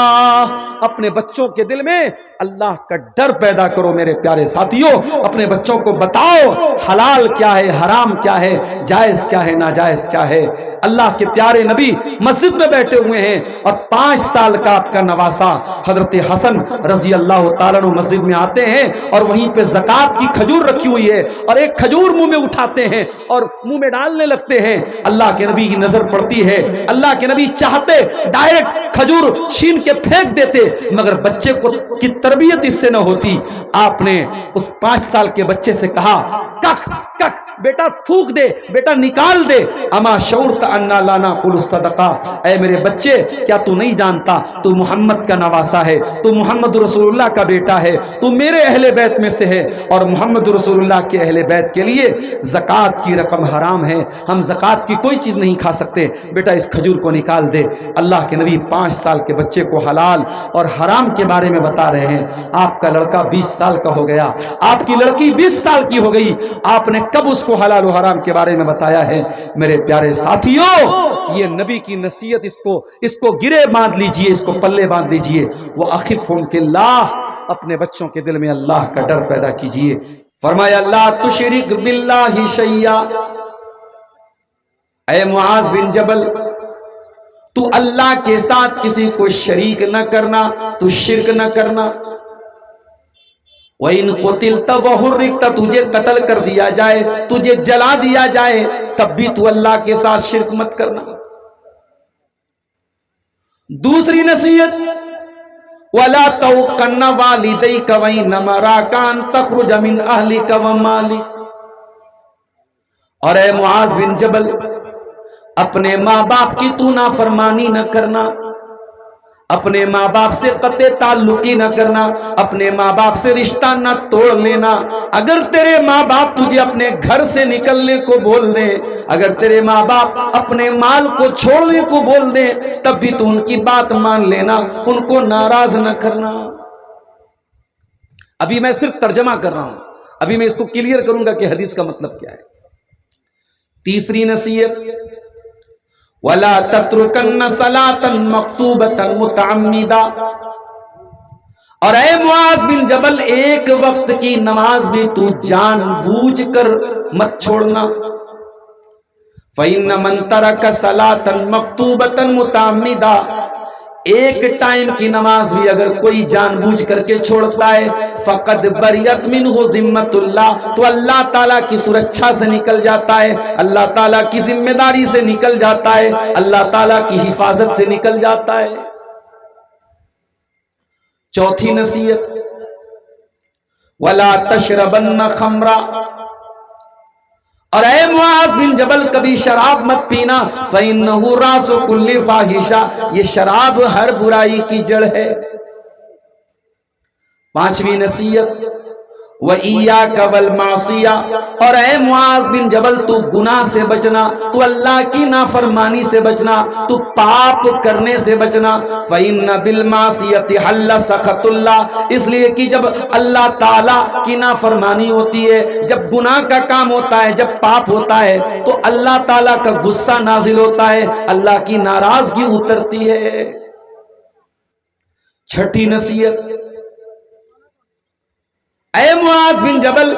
اپنے بچوں کے دل میں اللہ کا ڈر پیدا کرو میرے پیارے ساتھیوں۔ اپنے بچوں کو بتاؤ حلال کیا ہے، حرام کیا ہے، جائز کیا ہے، ناجائز کیا ہے۔ اللہ کے پیارے نبی مسجد میں بیٹھے ہوئے ہیں اور 5 سال کا آپ کا نواسا حضرت حسن رضی اللہ تعالیٰ عنہ مسجد میں آتے ہیں اور وہیں پہ زکوٰۃ کی کھجور رکھی ہوئی ہے، اور ایک کھجور منہ میں اٹھاتے ہیں اور منہ میں ڈالنے لگتے ہیں۔ اللہ کے نبی کی نظر پڑتی ہے، اللہ کے نبی چاہتے ڈائریکٹ کھجور چھین کے پھینک دیتے، مگر بچے کو کی تربیت اس سے نہ ہوتی۔ آپ نے اس 5 سال کے بچے سے کہا کخ کخ، بیٹا تھوک دے، بیٹا نکال دے۔ اما شعورت انا لا ناکل الصدقہ، اے میرے بچے کیا تو نہیں جانتا تو محمد کا نواسا ہے، تو محمد رسول اللہ کا بیٹا ہے، تو میرے اہل بیت میں سے ہے، اور محمد رسول اللہ کے اہل بیت کے لیے زکوٰۃ کی رقم حرام ہے، ہم زکوٰۃ کی کوئی چیز نہیں کھا سکتے، بیٹا اس کھجور کو نکال دے۔ اللہ کے نبی 5 سال کے بچے کو حلال اور حرام کے بارے میں بتا رہے ہیں۔ آپ کا لڑکا 20 سال کا ہو گیا، آپ کی لڑکی 20 سال کی ہو گئی، آپ نے کب اس کو حلال و حرام کے بارے میں بتایا ہے؟ میرے پیارے ساتھیوں، یہ نبی کی نصیحت، اس کو گرے باندھ لیجئے، اس کو پلے باندھ لیجئے۔ وَأَخِفْهُمْ فِي اللَّهِ، اپنے بچوں کے دل میں اللہ کا ڈر پیدا کیجئے۔ فرمایا لا تشرک باللہ شیئا، اے معاذ بن جبل تو اللہ کے ساتھ کسی کو شریک نہ کرنا، تو شرک نہ کرنا۔ وَإِن قُتِلْتَ وَحُرِّقْتَ، تجھے قتل کر دیا جائے، تجھے جلا دیا جائے، تب بھی تو اللہ کے ساتھ شرک مت کرنا۔ دوسری نصیحت وَلَا تَوْقَنَّ وَالِدَيْكَ وَإِنَّمَا رَاكَانْ تَخْرُجَ مِنْ أَهْلِكَ وَمَالِكَ، اور اے معاذ بن جبل اپنے ماں باپ کی تو نافرمانی نہ کرنا، اپنے ماں باپ سے قطع تعلقی نہ کرنا، اپنے ماں باپ سے رشتہ نہ توڑ لینا۔ اگر تیرے ماں باپ تجھے اپنے گھر سے نکلنے کو بول دیں، اگر تیرے ماں باپ اپنے مال کو چھوڑنے کو بول دیں، تب بھی تو ان کی بات مان لینا، ان کو ناراض نہ کرنا۔ ابھی میں صرف ترجمہ کر رہا ہوں، ابھی میں اس کو کلیئر کروں گا کہ حدیث کا مطلب کیا ہے۔ تیسری نصیحت وَلَا تَتْرُكَنَّ صَلَاةً مَكْتُوبَةً مُتَعَمِّدًا، اور اے معاذ بن جبل ایک وقت کی نماز بھی تو جان بوجھ کر مت چھوڑنا۔ فَإِنَّ مَن تَرَكَ صَلَاةً مَكْتُوبَةً مُتَعَمِّدًا، ایک ٹائم کی نماز بھی اگر کوئی جان بوجھ کر کے چھوڑتا ہے، فقد بریت منہ ذمت اللہ، تو اللہ تعالیٰ کی سرکشا سے نکل جاتا ہے، اللہ تعالیٰ کی ذمہ داری سے نکل جاتا ہے، اللہ تعالیٰ کی حفاظت سے نکل جاتا ہے۔ چوتھی نصیحت وَلَا تَشْرَبَنَّ خَمْرًا، اور اے معاذ بن جبل کبھی شراب مت پینا، فَإِنَّهُ رَأْسُ كُلِّ فَاحِشَةٍ، یہ شراب ہر برائی کی جڑ ہے۔ پانچویں نصیحت وَإِيَّاكَ وَالْمَعْصِيَةَ، اور اے معاذ بن جبل تو گناہ سے بچنا، تو اللہ کی نافرمانی سے بچنا، تو پاپ کرنے سے بچنا۔ فَإِنَّ بِالْمَعْصِيَةِ حَلَّ سَخَطُ اللَّهِ، اس لیے کہ جب اللہ تعالیٰ کی نافرمانی ہوتی ہے، جب گناہ کا کام ہوتا ہے، جب پاپ ہوتا ہے، تو اللہ تعالیٰ کا غصہ نازل ہوتا ہے، اللہ کی ناراضگی اترتی ہے۔ چھٹی نصیحت، اے معاذ بن جبل،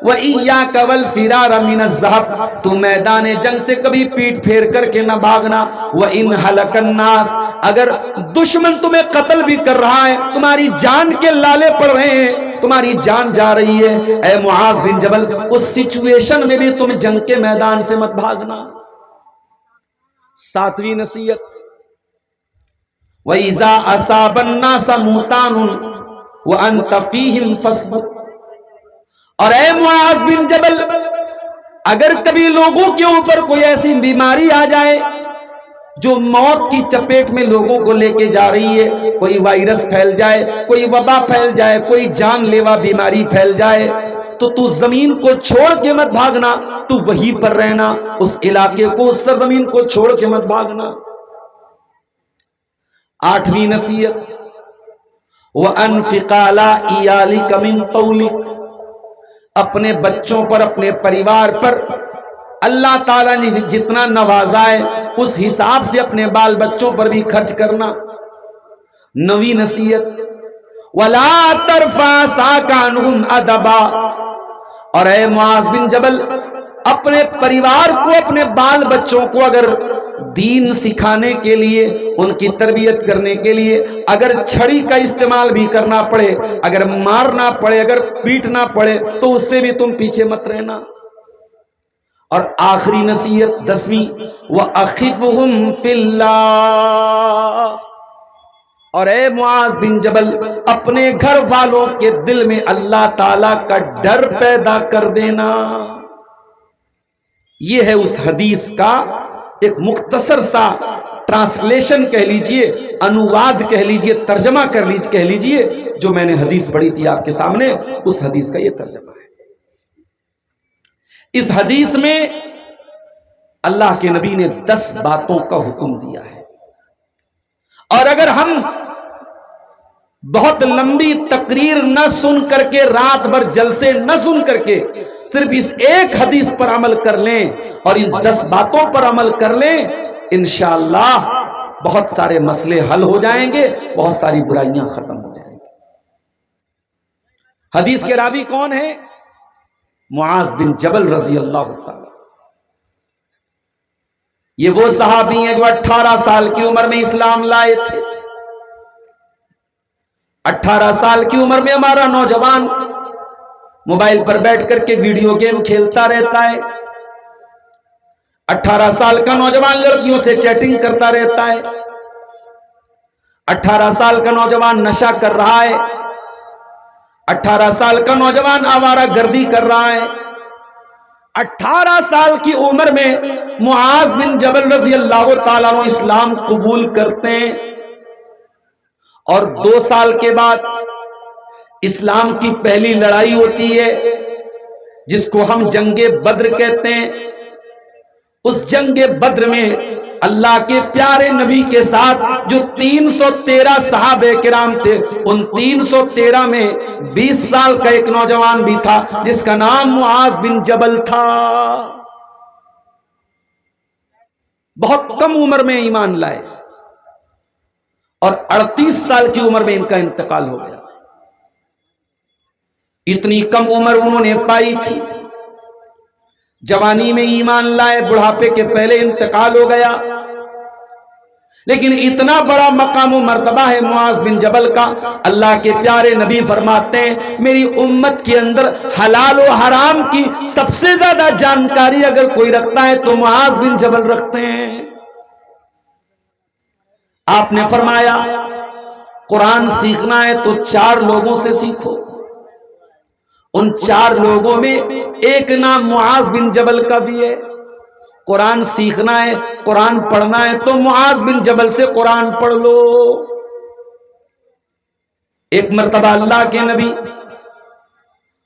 وَإِيَّاكَ وَالْفِرَارَ مِنَ الزَّحْفِ، تو میدان جنگ سے کبھی پیٹ پھیر کر کے نہ بھاگنا۔ وَإِنْ هَلَكَ النَّاسِ، اگر دشمن تمہیں قتل بھی کر رہا ہے، تمہاری جان کے لالے پڑ رہے ہیں، تمہاری جان جا رہی ہے، اے معاذ بن جبل اس سچویشن میں بھی تم جنگ کے میدان سے مت بھاگنا۔ ساتویں نصیحت، وَإِذَا أَصَابَ النَّاسَ مُوتَانٌ وَأَنْتَ فِيهِمْ فَاصْبِرْ، اور اے معاذ بن جبل اگر کبھی لوگوں کے اوپر کوئی ایسی بیماری آ جائے جو موت کی چپیٹ میں لوگوں کو لے کے جا رہی ہے، کوئی وائرس پھیل جائے، کوئی وبا پھیل جائے، کوئی جان لیوا بیماری پھیل جائے، تو زمین کو چھوڑ کے مت بھاگنا، تو وہیں پر رہنا، اس علاقے کو، اس سرزمین کو چھوڑ کے مت بھاگنا۔ آٹھویں نصیحت، وَأَنْفِقْ عَلَىٰ عِيَالِكَ مِنْ طَوْلِكَ، اپنے بچوں پر، اپنے پریوار پر اللہ تعالیٰ نے جتنا نوازا ہے اس حساب سے اپنے بال بچوں پر بھی خرچ کرنا۔ نویں نصیحت، وَلَا تَرْفَعْ عَصَاكَ عَنْهُمْ أَدَبًا، اور اے معاذ بن جبل اپنے پریوار کو، اپنے بال بچوں کو اگر دین سکھانے کے لیے، ان کی تربیت کرنے کے لیے اگر چھڑی کا استعمال بھی کرنا پڑے، اگر مارنا پڑے، اگر پیٹنا پڑے، تو اس سے بھی تم پیچھے مت رہنا۔ اور آخری نصیحت، 10ویں، وَأَخِفْهُمْ فِي اللَّهِ، اور اے معاذ بن جبل اپنے گھر والوں کے دل میں اللہ تعالی کا ڈر پیدا کر دینا۔ یہ ہے اس حدیث کا ایک مختصر سا ٹرانسلیشن کہہ لیجئے، انواد کہہ لیجئے، ترجمہ کہہ لیجئے، جو میں نے حدیث پڑھی تھی آپ کے سامنے، اس حدیث کا یہ ترجمہ ہے۔ اس حدیث میں اللہ کے نبی نے 10 باتوں کا حکم دیا ہے، اور اگر ہم بہت لمبی تقریر نہ سن کر کے، رات بھر جلسے نہ سن کر کے، صرف اس ایک حدیث پر عمل کر لیں اور ان 10 باتوں پر عمل کر لیں، انشاءاللہ بہت سارے مسئلے حل ہو جائیں گے، بہت ساری برائیاں ختم ہو جائیں گی۔ حدیث کے راوی کون ہیں؟ معاذ بن جبل رضی اللہ تعالی۔ یہ وہ صحابی ہیں جو 18 سال کی عمر میں اسلام لائے تھے۔ 18 سال کی عمر میں ہمارا نوجوان موبائل پر بیٹھ کر کے ویڈیو گیم کھیلتا رہتا ہے، 18 سال کا نوجوان لڑکیوں سے چیٹنگ کرتا رہتا ہے، 18 سال کا نوجوان نشہ کر رہا ہے، 18 سال کا نوجوان آوارہ گردی کر رہا ہے۔ 18 سال کی عمر میں معاذ بن جبل رضی اللہ تعالیٰ عنہ اسلام قبول کرتے ہیں، اور 2 سال کے بعد اسلام کی پہلی لڑائی ہوتی ہے، جس کو ہم جنگ بدر کہتے ہیں۔ اس جنگ بدر میں اللہ کے پیارے نبی کے ساتھ جو 313 صحابہ کرام تھے، ان 313 میں 20 سال کا ایک نوجوان بھی تھا جس کا نام معاذ بن جبل تھا۔ بہت کم عمر میں ایمان لائے، اور 38 سال کی عمر میں ان کا انتقال ہو گیا۔ اتنی کم عمر انہوں نے پائی تھی، جوانی میں ایمان لائے، بڑھاپے کے پہلے انتقال ہو گیا، لیکن اتنا بڑا مقام و مرتبہ ہے معاذ بن جبل کا۔ اللہ کے پیارے نبی فرماتے ہیں، میری امت کے اندر حلال و حرام کی سب سے زیادہ جانکاری اگر کوئی رکھتا ہے تو معاذ بن جبل رکھتے ہیں۔ آپ نے فرمایا، قرآن سیکھنا ہے تو 4 لوگوں سے سیکھو۔ ان 4 لوگوں میں ایک نام معاذ بن جبل کا بھی ہے۔ قرآن سیکھنا ہے، قرآن پڑھنا ہے تو معاذ بن جبل سے قرآن پڑھ لو۔ ایک مرتبہ اللہ کے نبی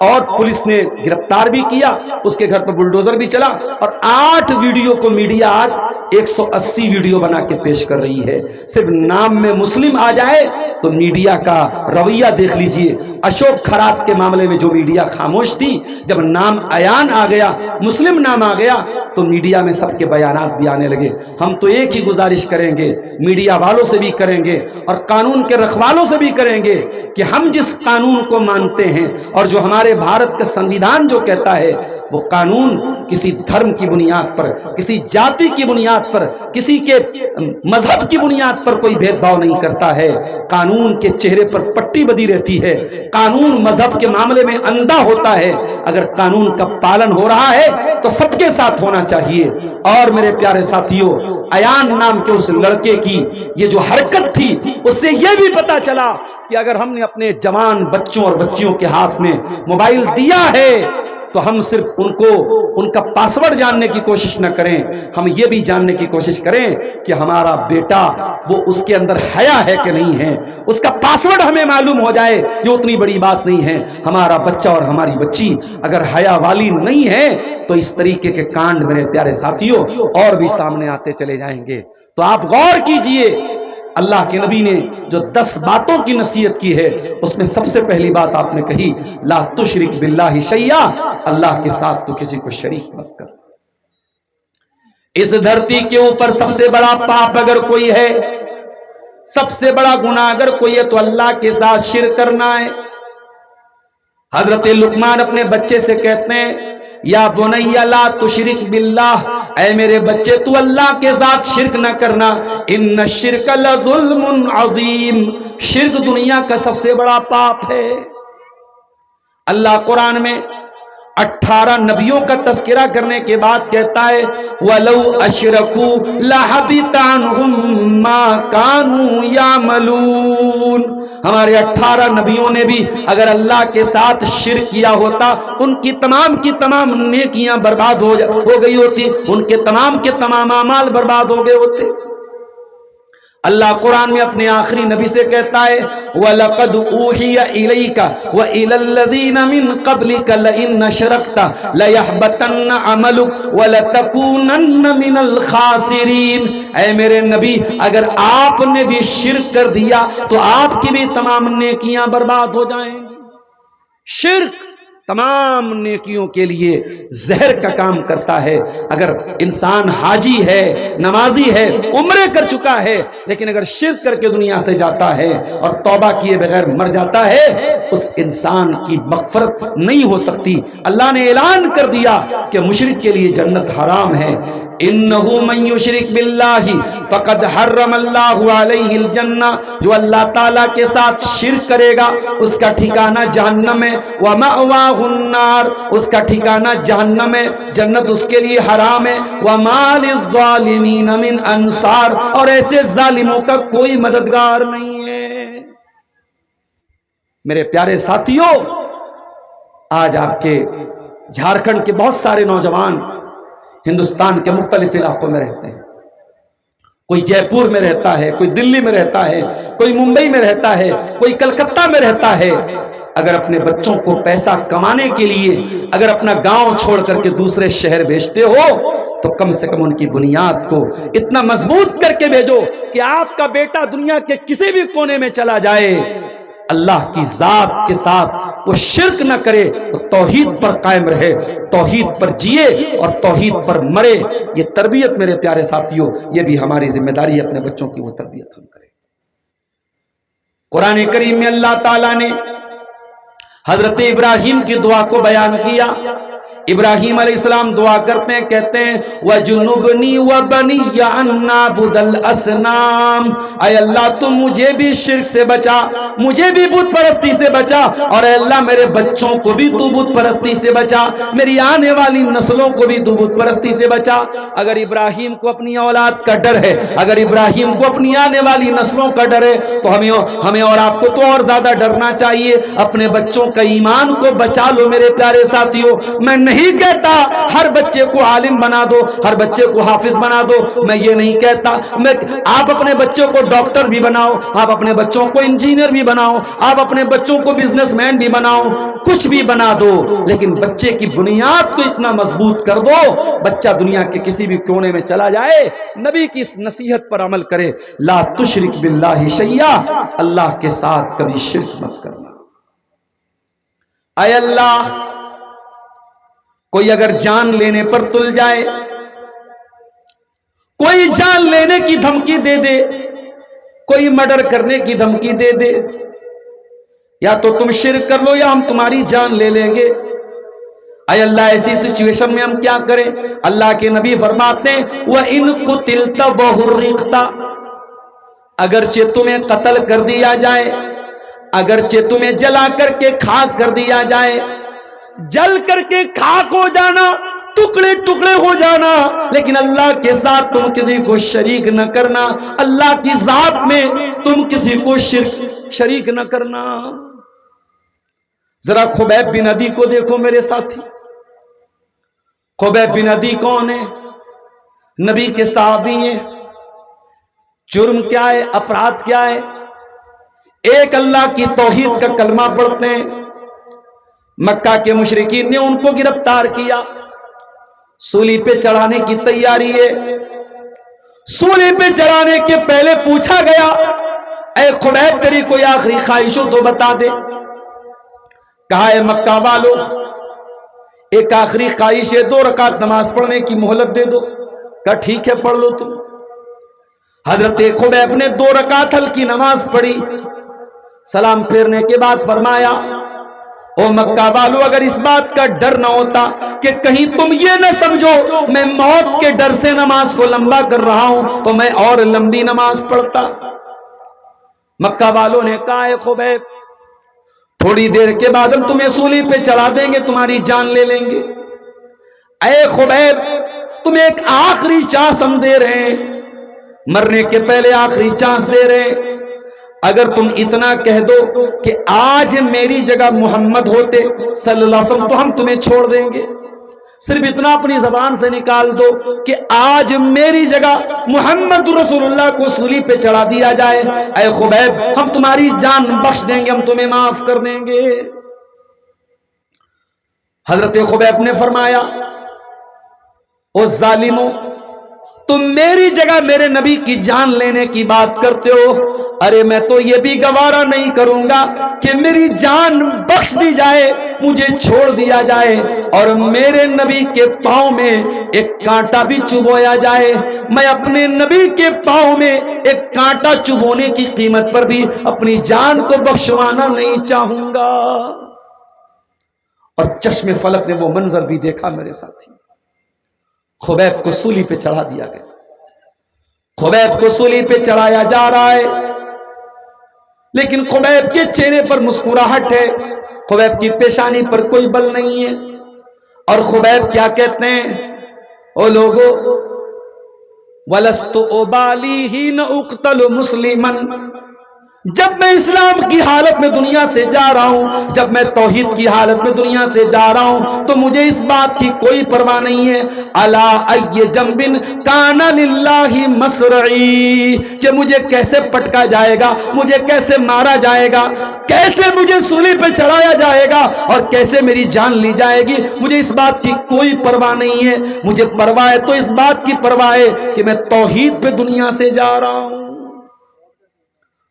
اور پولیس نے گرفتار بھی کیا، اس کے گھر پر بلڈوزر بھی چلا، اور 8 ویڈیو کو میڈیا آج 180 ویڈیو بنا کے پیش کر رہی ہے۔ صرف نام میں مسلم آ جائے تو میڈیا کا رویہ دیکھ لیجئے۔ اشوک کھرات کے معاملے میں جو میڈیا خاموش تھی، جب نام عیان آ گیا، مسلم نام آ گیا، تو میڈیا میں سب کے بیانات بھی آنے لگے۔ ہم تو ایک ہی گزارش کریں گے، میڈیا والوں سے بھی کریں گے اور قانون کے رکھوالوں سے بھی کریں گے کہ ہم جس قانون کو مانتے ہیں اور جو ہمارے بھارت کا سنویدھان جو کہتا ہے، وہ قانون کسی دھرم کی بنیاد پر، کسی جاتی کی بنیاد پر، کسی کے مذہب کی بنیاد پر کوئی بھید بھاؤ نہیں کرتا ہے۔ قانون کے چہرے پر پٹی بدی رہتی ہے، قانون مذہب کے معاملے میں اندھا ہوتا ہے۔ اگر قانون کا پالن ہو رہا ہے تو سب کے ساتھ ہونا چاہیے۔ اور میرے پیارے ساتھیوں، ایان نام کے اس لڑکے کی یہ جو حرکت تھی، اس سے یہ بھی پتا چلا کہ اگر ہم نے اپنے جوان بچوں اور بچیوں کے ہاتھ میں موبائل دیا ہے تو ہم صرف ان کا پاسورڈ جاننے کی کوشش نہ کریں، ہم یہ بھی جاننے کی کوشش کریں کہ ہمارا بیٹا وہ اس کے اندر حیا ہے کہ نہیں ہے، اس کا پاسورڈ ہمیں معلوم ہو جائے، یہ اتنی بڑی بات نہیں ہے۔ ہمارا بچہ اور ہماری بچی اگر حیا والی نہیں ہے تو اس طریقے کے کانڈ میرے پیارے ساتھیوں اور بھی سامنے آتے چلے جائیں گے۔ تو آپ غور کیجئے، اللہ کے نبی نے جو 10 باتوں کی نصیحت کی ہے، اس میں سب سے پہلی بات آپ نے کہی، لا تشرک باللہ شیئا، اللہ کے ساتھ تو کسی کو شریک مت کر۔ اس دھرتی کے اوپر سب سے بڑا پاپ اگر کوئی ہے، سب سے بڑا گناہ اگر کوئی ہے تو اللہ کے ساتھ شرک کرنا ہے۔ حضرت لقمان اپنے بچے سے کہتے ہیں، یا بنی لا تشرک باللہ، اے میرے بچے تو اللہ کے ساتھ شرک نہ کرنا، ان الشرک لظلم عظیم، شرک دنیا کا سب سے بڑا پاپ ہے۔ اللہ قرآن میں 18 نبیوں کا تذکرہ کرنے کے بعد کہتا ہے، وَلَوْ أَشْرَكُوا لَحَبِطَ عَنْهُمْ مَا كَانُوا يَعْمَلُونَ۔ ہمارے 18 نبیوں نے بھی اگر اللہ کے ساتھ شرک کیا ہوتا، ان کی تمام نیکیاں برباد ہو گئی ہوتی، ان کے تمام اعمال برباد ہو گئے ہوتے۔ اللہ قرآن میں اپنے آخری نبی سے کہتا ہے، وَلَقَدْ أُوحِيَ إِلَيْكَ وَإِلَى الَّذِينَ مِن قَبْلِكَ لَئِنْ أَشْرَكْتَ لَيَحْبَطَنَّ عَمَلُكَ وَلَتَكُونَنَّ مِنَ الْخَاسِرِينَ۔ اے میرے نبی، اگر آپ نے بھی شرک کر دیا تو آپ کی بھی تمام نیکیاں برباد ہو جائیں گی۔ شرک تمام نیکیوں کے لیے زہر کا کام کرتا ہے۔ اگر انسان حاجی ہے، نمازی ہے، عمرے کر چکا ہے، لیکن اگر شرک کر کے دنیا سے جاتا ہے اور توبہ کیے بغیر مر جاتا ہے، اس انسان کی مغفرت نہیں ہو سکتی۔ اللہ نے اعلان کر دیا کہ مشرک کے لیے جنت حرام ہے۔ انہ من یشرک باللہ فقد حرم اللہ علیہ الجنہ، جو اللہ تعالیٰ کے ساتھ شرک کرے گا اس کا ٹھکانہ جہنم ہے، ومأواہ النار، اس کا ٹھکانہ جہنم ہے، جنت اس کے لیے حرام ہے۔ وما للظالمین من انصار، اور ایسے ظالموں کا کوئی مددگار نہیں ہے۔ میرے پیارے ساتھیوں، آج آپ کے جھارکھنڈ کے بہت سارے نوجوان ہندوستان کے مختلف علاقوں میں رہتے ہیں، کوئی جے پور میں رہتا ہے، کوئی دلی میں رہتا ہے، کوئی ممبئی میں رہتا ہے، کوئی کلکتہ میں رہتا ہے۔ اگر اپنے بچوں کو پیسہ کمانے کے لیے اگر اپنا گاؤں چھوڑ کر کے دوسرے شہر بھیجتے ہو تو کم سے کم ان کی بنیاد کو اتنا مضبوط کر کے بھیجو کہ آپ کا بیٹا دنیا کے کسی بھی کونے میں چلا جائے، اللہ کی ذات کے ساتھ وہ شرک نہ کرے، وہ توحید پر قائم رہے، توحید پر جیے اور توحید پر مرے۔ یہ تربیت میرے پیارے ساتھیوں، یہ بھی ہماری ذمہ داری ہے، اپنے بچوں کی وہ تربیت ہم کریں۔ قرآن کریم میں اللہ تعالیٰ نے حضرت ابراہیم کی دعا کو بیان کیا۔ ابراہیم علیہ السلام دعا کرتے ہیں، کہتے ہیں وَجُنُبْنِي وَبَنِيَّ أَن نَّعْبُدَ الْأَصْنَامَ، اے اللہ تو مجھے بھی شرک سے بچا، مجھے بھی بت پرستی سے بچا، اور اے اللہ میرے بچوں کو بھی تو بت پرستی سے بچا، میری آنے والی نسلوں کو بھی تو بت پرستی سے بچا۔ اگر ابراہیم کو اپنی اولاد کا ڈر ہے، اگر ابراہیم کو اپنی آنے والی نسلوں کا ڈر ہے تو ہمیں اور آپ کو تو اور زیادہ ڈرنا چاہیے۔ اپنے بچوں کا ایمان کو بچا لو میرے پیارے ساتھیوں۔ میں نہیں کہتا ہر بچے کو عالم بنا دو، ہر بچے کو حافظ بنا دو، میں یہ نہیں کہتا۔ آپ اپنے بچوں کو ڈاکٹر بھی بناؤ، آپ اپنے بچوں کو انجینئر بھی بناؤ، آپ اپنے بچوں کو بزنس مین بھی بناؤ، کچھ بھی بنا دو، لیکن بچے کی بنیاد کو اتنا مضبوط کر دو، بچہ دنیا کے کسی بھی کونے میں چلا جائے نبی کی اس نصیحت پر عمل کرے، لا تشرک باللہ شیئا، اللہ کے ساتھ کبھی شرک مت کرنا۔ اے اللہ، کوئی اگر جان لینے پر تل جائے، کوئی جان لینے کی دھمکی دے دے، کوئی مرڈر کرنے کی دھمکی دے دے، یا تو تم شرک کر لو یا ہم تمہاری جان لے لیں گے۔ اے اللہ، ایسی سچویشن میں ہم کیا کریں؟ اللہ کے نبی فرماتے ہیں وَإِن قُتِلْتَ وَحُرِّقْتَ، اگرچہ تمہیں قتل کر دیا جائے، اگرچہ تمہیں جلا کر کے خاک کر دیا جائے، جل کر کے خاک ہو جانا، ٹکڑے ٹکڑے ہو جانا، لیکن اللہ کے ساتھ تم کسی کو شریک نہ کرنا، اللہ کی ذات میں تم کسی کو شریک نہ کرنا۔ ذرا خبیب بن عدی کو دیکھو میرے ساتھی۔ خبیب بن عدی کون ہے؟ نبی کے صحابی ہیں۔ جرم کیا ہے؟ اپرادھ کیا ہے؟ ایک اللہ کی توحید کا کلمہ پڑھتے ہیں۔ مکہ کے مشرکین نے ان کو گرفتار کیا، سولی پہ چڑھانے کی تیاری ہے۔ سولی پہ چڑھانے کے پہلے پوچھا گیا اے خبیب تیری کوئی آخری خواہش ہو تو بتا دے۔ کہا اے مکہ والو، ایک آخری خواہش ہے، 2 رکعت نماز پڑھنے کی مہلت دے دو۔ کہا ٹھیک ہے پڑھ لو تم۔ حضرت خبیب نے 2 رکعت ہلکی نماز پڑھی، سلام پھیرنے کے بعد فرمایا او مکہ والو، اگر اس بات کا ڈر نہ ہوتا کہ کہیں تم یہ نہ سمجھو میں موت کے ڈر سے نماز کو لمبا کر رہا ہوں تو میں اور لمبی نماز پڑھتا۔ مکہ والوں نے کہا اے خبیب، تھوڑی دیر کے بعد ہم تمہیں سولی پہ چڑھا دیں گے، تمہاری جان لے لیں گے۔ اے خبیب، تمہیں ایک آخری چانس ہم دے رہے ہیں، مرنے کے پہلے آخری چانس دے رہے ہیں، اگر تم اتنا کہہ دو کہ آج میری جگہ محمد ہوتے صلی اللہ علیہ وسلم تو ہم تمہیں چھوڑ دیں گے، صرف اتنا اپنی زبان سے نکال دو کہ آج میری جگہ محمد رسول اللہ کو سولی پہ چڑھا دیا جائے، اے خبیب ہم تمہاری جان بخش دیں گے، ہم تمہیں معاف کر دیں گے۔ حضرت خبیب نے فرمایا او ظالمو، تم میری جگہ میرے نبی کی جان لینے کی بات کرتے ہو، ارے میں تو یہ بھی گوارا نہیں کروں گا کہ میری جان بخش دی جائے، مجھے چھوڑ دیا جائے اور میرے نبی کے پاؤں میں ایک کانٹا بھی چبویا جائے۔ میں اپنے نبی کے پاؤں میں ایک کانٹا چبونے کی قیمت پر بھی اپنی جان کو بخشوانا نہیں چاہوں گا۔ اور چشم فلک نے وہ منظر بھی دیکھا میرے ساتھی، خبیب کو سولی پہ چڑھا دیا گیا، خبیب کو سولی پہ چڑھایا جا رہا ہے، لیکن خبیب کے چہرے پر مسکراہٹ ہے، خبیب کی پیشانی پر کوئی بل نہیں ہے، اور خبیب کیا کہتے ہیں او لوگو وَلَسْتُ أُبَالِي اقتل مسلما، جب میں اسلام کی حالت میں دنیا سے جا رہا ہوں، جب میں توحید کی حالت میں دنیا سے جا رہا ہوں تو مجھے اس بات کی کوئی پرواہ نہیں ہے الا ای جنب کان للہ مسرعی، کہ مجھے کیسے پٹکا جائے گا، مجھے کیسے مارا جائے گا، کیسے مجھے سولی پہ چڑھایا جائے گا اور کیسے میری جان لی جائے گی، مجھے اس بات کی کوئی پرواہ نہیں ہے۔ مجھے پرواہ ہے تو اس بات کی پرواہ ہے کہ میں توحید پہ دنیا سے جا رہا ہوں۔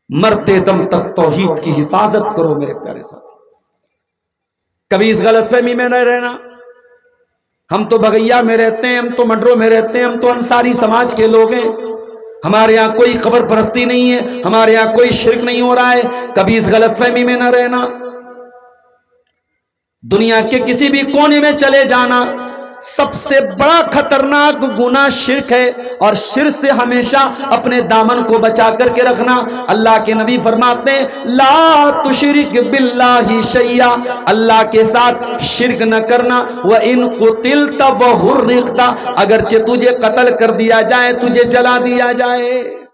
مرتے دم تک توحید کی حفاظت کرو میرے پیارے ساتھی، کبھی اس غلط فہمی میں نہ رہنا ہم تو بغیا میں رہتے ہیں، ہم تو مڈرو میں رہتے ہیں، ہم تو انصاری سماج کے لوگ ہیں، ہمارے یہاں کوئی قبر پرستی نہیں ہے، ہمارے یہاں کوئی شرک نہیں ہو رہا ہے، کبھی اس غلط فہمی میں نہ رہنا۔ دنیا کے کسی بھی کونے میں چلے جانا، سب سے بڑا خطرناک گناہ شرک ہے، اور شرک سے ہمیشہ اپنے دامن کو بچا کر کے رکھنا۔ اللہ کے نبی فرماتے ہیں لا تشرک باللہ شیئا، اللہ کے ساتھ شرک نہ کرنا، وَإِن قُتِلْتَ وَحُرِّقْتَ، اگرچہ تجھے قتل کر دیا جائے، تجھے جلا دیا جائے۔